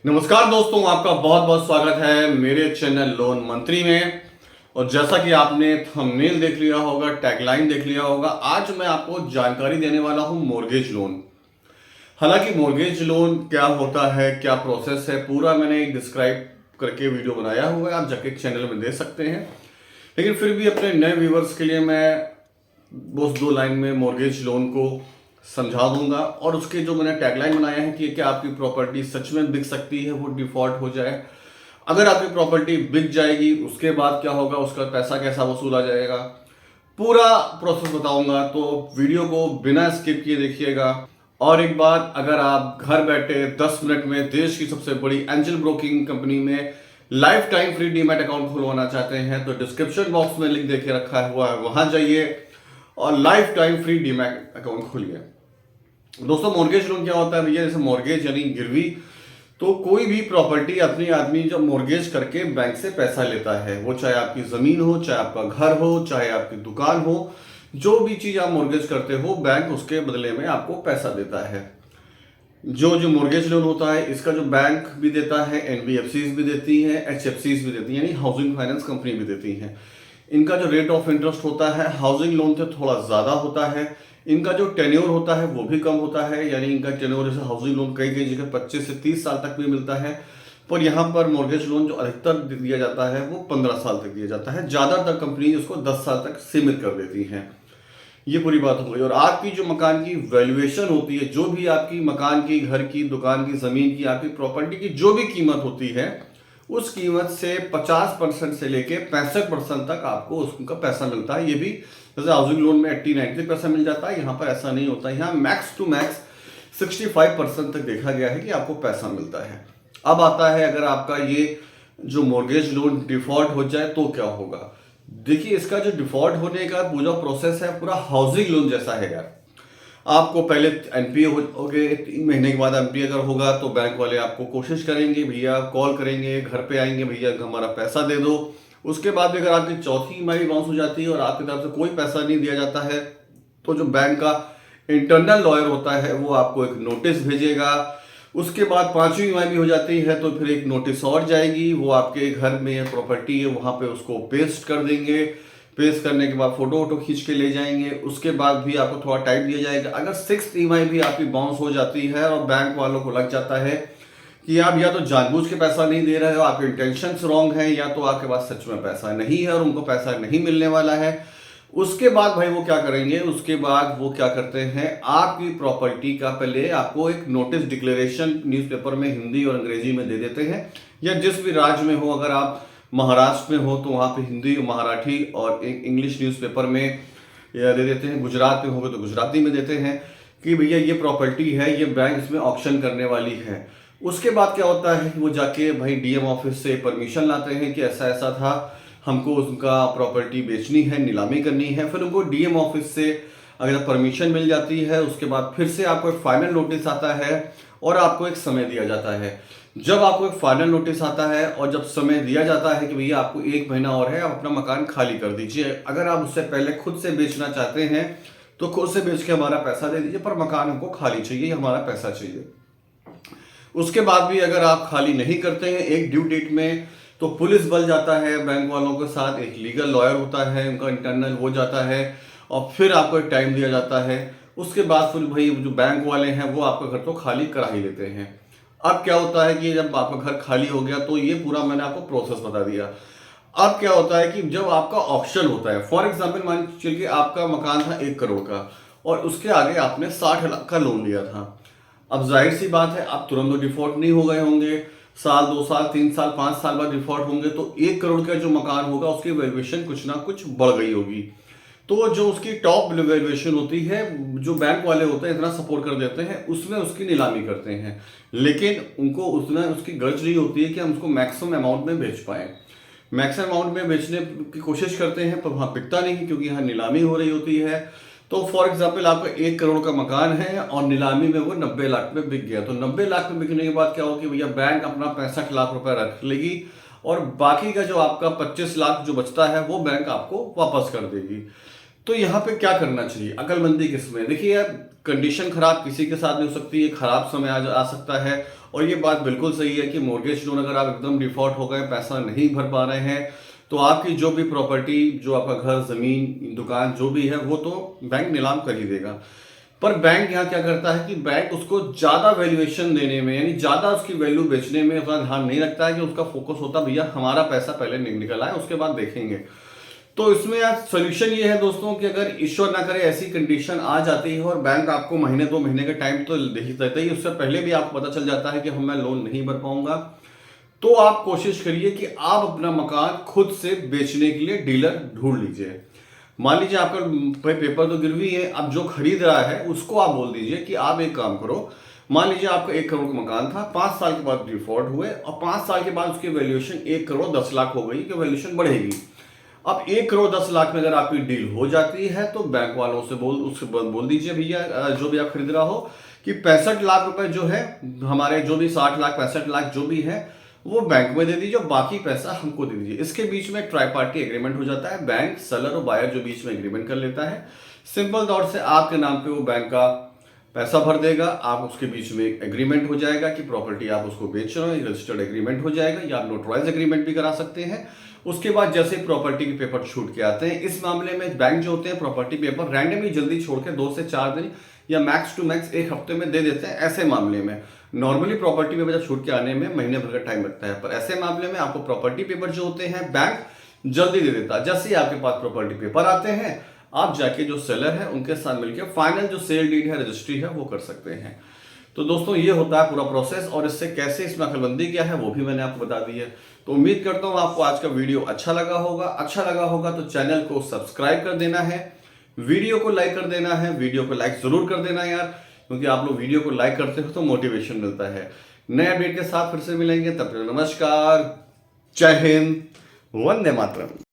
नमस्कार दोस्तों, आपका बहुत बहुत स्वागत है मेरे चैनल लोन मंत्री में। और जैसा कि आपने थंबनेल देख लिया होगा, टैगलाइन देख लिया होगा, आज मैं आपको जानकारी देने वाला हूं मॉर्गेज लोन। हालांकि मॉर्गेज लोन क्या होता है, क्या प्रोसेस है, पूरा मैंने डिस्क्राइब करके वीडियो बनाया हुआ है, आप जाके चैनल में देख सकते हैं। लेकिन फिर भी अपने नए व्यूवर्स के लिए मैं बस 2 लाइन में मॉर्गेज लोन को समझा दूंगा। और उसके जो मैंने टैगलाइन बनाया है कि क्या आपकी प्रॉपर्टी सच में बिक सकती है, वो डिफॉल्ट हो जाए, अगर आपकी प्रॉपर्टी बिक जाएगी उसके बाद क्या होगा, उसका पैसा कैसा वसूला जाएगा, पूरा प्रोसेस बताऊंगा। तो वीडियो को बिना स्किप किए देखिएगा। और एक बात, अगर आप घर बैठे 10 मिनट में देश की सबसे बड़ी एंजल ब्रोकिंग कंपनी में life time free demat account खुलवाना चाहते हैं तो डिस्क्रिप्शन बॉक्स में लिंक देके रखा हुआ है, वहां जाइए और life time free demat account खोलिए। दोस्तों, मॉर्गेज लोन क्या होता है भैया? जैसे मॉर्गेज यानी गिरवी, तो कोई भी प्रॉपर्टी अपनी आदमी जब मॉर्गेज करके बैंक से पैसा लेता है, वो चाहे आपकी जमीन हो, चाहे आपका घर हो, चाहे आपकी दुकान हो, जो भी चीज आप मॉर्गेज करते हो, बैंक उसके बदले में आपको पैसा देता है। जो मॉर्गेज लोन होता है, इसका जो बैंक भी देता है, एनबीएफसीज भी देती है, एचएफसीज भी देती है, यानी हाउसिंग फाइनेंस कंपनी भी देती है। इनका जो रेट ऑफ इंटरेस्ट होता है हाउसिंग लोन से थोड़ा ज़्यादा होता है। इनका जो टेन्योर होता है वो भी कम होता है, यानी इनका टेन्योर जैसे हाउसिंग लोन कई कई जगह 25 से 30 साल तक भी मिलता है, पर यहाँ पर मॉर्गेज लोन जो अधिकतर दिया जाता है वो 15 साल तक दिया जाता है। ज़्यादातर कंपनी इसको 10 साल तक सीमित कर देती हैं। ये पूरी बात हो गई। और आपकी जो मकान की वैल्यूएशन होती है, जो भी आपकी मकान की, घर की, दुकान की, ज़मीन की, आपकी प्रॉपर्टी की जो भी कीमत होती है, उस कीमत से 50% से लेके 65% तक आपको उसका पैसा मिलता है। ये भी जैसे हाउसिंग लोन में 80-90 पैसा मिल जाता है, यहाँ पर ऐसा नहीं होता। यहाँ मैक्स टू मैक्स 65% तक देखा गया है कि आपको पैसा मिलता है। अब आता है, अगर आपका ये जो मॉर्गेज लोन डिफॉल्ट हो जाए तो क्या होगा। देखिए, इसका जो डिफॉल्ट होने का पूरा प्रोसेस है, पूरा हाउसिंग लोन जैसा है यार। आपको पहले एनपीए हो गए, 3 महीने के बाद एनपीए अगर होगा तो बैंक वाले आपको कोशिश करेंगे, भैया कॉल करेंगे, घर पे आएंगे, भैया हमारा पैसा दे दो। उसके बाद भी अगर आपकी चौथी ईएमआई बाउंस हो जाती है और आपकी तरफ से कोई पैसा नहीं दिया जाता है, तो जो बैंक का इंटरनल लॉयर होता है वो आपको एक नोटिस भेजेगा। उसके बाद 5वीं ईएमआई भी हो जाती है तो फिर एक नोटिस और जाएगी, वो आपके घर में प्रॉपर्टी है वहां पे उसको पेस्ट कर देंगे। पेस्ट करने के बाद फोटो वोटो खींच के ले जाएंगे। उसके बाद भी आपको थोड़ा टाइम दिया जाएगा। अगर 6th ईएमआई भी आपकी बाउंस हो जाती है और बैंक वालों को लग जाता है कि आप या तो जानबूझ के पैसा नहीं दे रहे हो, आपके इंटेंशंस रॉन्ग है, या तो आपके पास सच में पैसा नहीं है और उनको पैसा नहीं मिलने वाला है, उसके बाद भाई वो क्या करेंगे, उसके बाद वो क्या करते हैं, आपकी प्रॉपर्टी का पहले आपको एक नोटिस डिक्लेरेशन न्यूज़पेपर में हिंदी और अंग्रेजी में दे देते हैं, या जिस भी राज्य में हो। अगर आप महाराष्ट्र में हो तो वहाँ पे हिंदी, मराठी और एक इंग्लिश न्यूज़पेपर में या दे देते हैं। गुजरात में होगा तो गुजराती में देते हैं कि भैया ये प्रॉपर्टी है, ये बैंक इसमें ऑक्शन करने वाली है। उसके बाद क्या होता है कि वो जाके भाई डीएम ऑफिस से परमिशन लाते हैं कि ऐसा ऐसा था, हमको उनका प्रॉपर्टी बेचनी है, नीलामी करनी है। फिर उनको डीएम ऑफिस से अगर परमिशन मिल जाती है, उसके बाद फिर से आपको एक फाइनल नोटिस आता है और आपको एक समय दिया जाता है। जब आपको एक फाइनल नोटिस आता है और जब समय दिया जाता है कि भैया आपको 1 महीना और है, आप अपना मकान खाली कर दीजिए। अगर आप उससे पहले खुद से बेचना चाहते हैं तो खुद से बेच के हमारा पैसा दे दीजिए, पर मकान हमको खाली चाहिए, हमारा पैसा चाहिए। उसके बाद भी अगर आप खाली नहीं करते हैं एक ड्यू डेट में, तो पुलिस बल जाता है बैंक वालों के साथ, एक लीगल लॉयर होता है उनका इंटरनल, वो जाता है और फिर आपको एक टाइम दिया जाता है। उसके बाद फिर भाई जो बैंक वाले हैं वो आपका घर तो खाली करा ही लेते हैं। अब क्या होता है कि जब आपका घर खाली हो गया, तो ये पूरा मैंने आपको प्रोसेस बता दिया। अब क्या होता है कि जब आपका ऑक्शन होता है, फॉर एग्जाम्पल मान चलिए आपका मकान था 1 करोड़ का और उसके आगे आपने 60 लाख का लोन लिया था। अब जाहिर सी बात है, आप तुरंत तो डिफॉल्ट नहीं हो गए होंगे, साल 2 साल 3 साल 5 साल बाद डिफॉल्ट होंगे, तो 1 करोड़ का जो मकान होगा उसकी वैल्यूएशन कुछ ना कुछ बढ़ गई होगी। तो जो उसकी टॉप वैल्यूएशन होती है, जो बैंक वाले होते हैं इतना सपोर्ट कर देते हैं, उसमें उसकी नीलामी करते हैं। लेकिन उनको उतना उसकी गर्ज नहीं होती है कि हम उसको मैक्सिमम अमाउंट में बेच पाए। मैक्सिमम अमाउंट में बेचने की कोशिश करते हैं पर वहाँ बिकता नहीं, क्योंकि यहाँ नीलामी हो रही होती है। तो फॉर एग्जाम्पल आपका 1 करोड़ का मकान है और नीलामी में वो 90 लाख में बिक गया, तो 90 लाख में बिकने के बाद क्या होगी भैया, बैंक अपना 65 लाख रुपए रख लेगी और बाकी का जो आपका 25 लाख जो बचता है वो बैंक आपको वापस कर देगी। तो यहाँ पे क्या करना चाहिए अकलमंदी किसमें? देखिए यार, कंडीशन खराब किसी के साथ नहीं हो सकती है, खराब समय आ सकता है। और ये बात बिल्कुल सही है कि मॉर्गेज लोन अगर आप एकदम डिफॉल्ट हो गए, पैसा नहीं भर पा रहे हैं, तो आपकी जो भी प्रॉपर्टी, जो आपका घर, जमीन, दुकान जो भी है, वो तो बैंक नीलाम कर ही देगा। पर बैंक यहाँ क्या करता है कि बैंक उसको ज्यादा वैल्यूएशन देने में, यानी ज्यादा उसकी वैल्यू बेचने में उतना ध्यान नहीं रखता है, कि उसका फोकस होता है भैया हमारा पैसा पहले निकल आए, उसके बाद देखेंगे। तो इसमें यार सोल्यूशन ये है दोस्तों कि अगर ईश्वर ना करे ऐसी कंडीशन आ जाती है और बैंक आपको महीने 2 महीने का टाइम तो दे ही देता ही, उससे पहले भी आपको पता चल जाता है कि हम मैं लोन नहीं भर पाऊंगा, तो आप कोशिश करिए कि आप अपना मकान खुद से बेचने के लिए डीलर ढूंढ लीजिए। मान लीजिए आपका पेपर तो गिरवी है, अब जो खरीद रहा है उसको आप बोल दीजिए कि आप एक काम करो। मान लीजिए आपका 1 करोड़ का मकान था, 5 साल के बाद डिफॉल्ट हुए और 5 साल के बाद उसकी वैल्यूएशन 1 करोड़ 10 लाख हो गई, कि वैल्यूएशन बढ़ेगी। अब 1 करोड़ 10 लाख में अगर आपकी डील हो जाती है, तो बैंक वालों से उससे बोल दीजिए भैया, जो भी आप खरीद रहा हो, कि 65 लाख रुपए जो है हमारे, जो भी 60 लाख 65 लाख जो भी है वो बैंक में दे दीजिए, बाकी पैसा हमको दे दीजिए। इसके बीच में ट्राई पार्टी एग्रीमेंट हो जाता है, बैंक, सेलर और बायर जो बीच में एग्रीमेंट कर लेता है। सिंपल तौर से आपके नाम पे वो बैंक का पैसा भर देगा, आप उसके बीच में एग्रीमेंट हो जाएगा कि प्रॉपर्टी आप उसको बेच रहे हो, रजिस्टर्ड एग्रीमेंट हो जाएगा, या आप नोटराइज एग्रीमेंट भी करा सकते हैं। उसके बाद जैसे प्रॉपर्टी के पेपर छूट के आते हैं, इस मामले में बैंक जो होते हैं प्रॉपर्टी पेपर रैंडमली जल्दी छोड़ के 2 से 4 दिन या मैक्स टू मैक्स 1 हफ्ते में दे देते हैं। ऐसे मामले में नॉर्मली प्रॉपर्टी पेपर जब छूट के आने में महीने भर का टाइम लगता है, पर ऐसे मामले में आपको प्रॉपर्टी पेपर जो होते हैं बैंक जल्दी दे देता है। जैसे ही आपके पास प्रॉपर्टी पेपर आते हैं, आप जाके जो सेलर है उनके साथ मिलकर फाइनल जो सेल डीड है, रजिस्ट्री है, वो कर सकते हैं। तो दोस्तों ये होता है पूरा प्रोसेस, और इससे कैसे इसमें अकलबंदी क्या है वो भी मैंने आपको बता दी है। तो उम्मीद करता हूँ आपको आज का वीडियो अच्छा लगा होगा। अच्छा लगा होगा तो चैनल को सब्सक्राइब कर देना है, वीडियो को लाइक कर देना है, वीडियो को लाइक जरूर कर देना यार, क्योंकि आप लोग वीडियो को लाइक करते हो तो मोटिवेशन मिलता है। नए अपडेट के साथ फिर से मिलेंगे, तब तक नमस्कार, जय हिंद, वंदे मातरम।